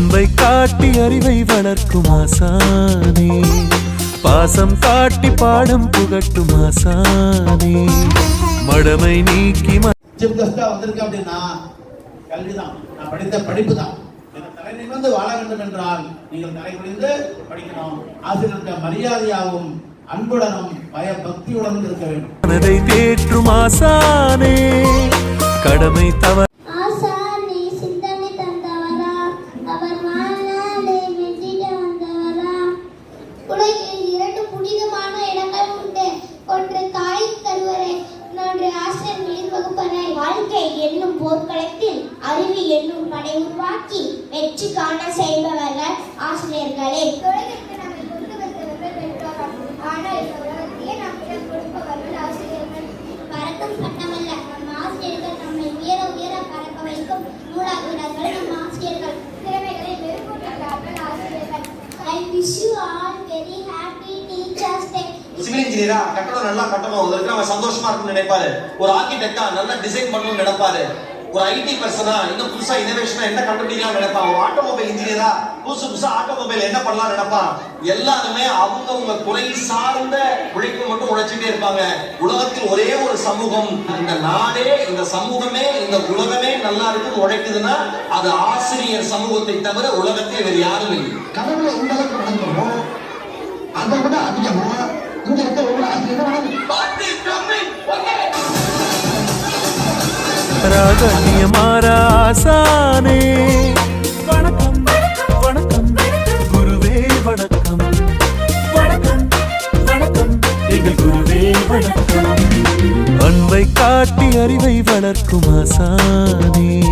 அன்பை காட்டி அறிவை வளர்க்கும் ஆசானே, பாசம் காட்டி பாடம் புகட்டும் ஆசானே, மடமை நீக்கி சீஃப் கெஸ்டா வந்திருக்க அப்படின்னா கல்விதான், நான் படித்த படிப்பு தான். தலை நிமிர்ந்து வாழ வேண்டும் என்றால் நீங்கள் தலை குனிந்து படிக்கணும். ஆசிரியருக்கு மரியாதையாகவும் அன்புடனும் பயபக்தியுடனும் இருக்க வேண்டும். மனதை தேற்றும் ஆசானே, கடமை தவறு வாழ்க்கை என்னும் போர்க்களத்தில் அறிவு என்னும் படை உருவாக்கி வெற்றி காண செய்பவர்கள் ஆசிரியர்களே. உலகிற்கு நம்மை கொண்டு வந்தவர்கள் பெற்றோர்கள், ஆனால் இந்த உலகத்தையே நம்மிடம் கொடுப்பவர்கள் ஆசிரியர்கள். பறக்கும் சட்டமல்ல, நம் ஆசிரியர்கள் நம்மை உயர உயர பறக்க வைக்கும் நூலாசிரியர்கள் நம் ஆசிரியர்கள். திறமைகளை மெருகூட்டுகிறார்கள் ஆசிரியர்கள். I wish you all very happy Teachers Day. Civil இன்ஜினியரா கட்டடம் நல்லா கட்டணும், அதுக்கு அவன் சந்தோஷமா இருக்கும்னு நினைப்பாரு. ஒரு ஆர்கிடெக்டா நல்லா டிசைன் பண்ணணும்னு நினைப்பாரு. ஒரு ஐடி பர்சனா இன்னும் புதுசா இனோவேஷனா என்ன கண்டுபிடிக்கலாம் நினைப்பான். ஒரு ஆட்டோமொபைல் இன்ஜினியரா புதுசா ஆட்டோமொபைல் என்ன பண்ணலாம் நினைப்பான். எல்லாருமே அவங்க துறை சார்ந்த உழைப்பு மட்டும் உழைச்சிட்டே இருப்பாங்க. உலகத்தில் ஒரே ஒரு சமூகம், இந்த நாடே இந்த சமூகமே இந்த உலகமே நல்லா இருக்குன்னு உழைக்குதுன்னா அது ஆசிரியர் சமூகத்தை தவிர உலகத்தில் வேறு யாரும் இல்லை. கடவுளை எந்த அளவுக்கு நடக்கிறோமோ அதை விட அதிகமா இங்க இருக்க ஒவ்வொரு கண்ணியமாறா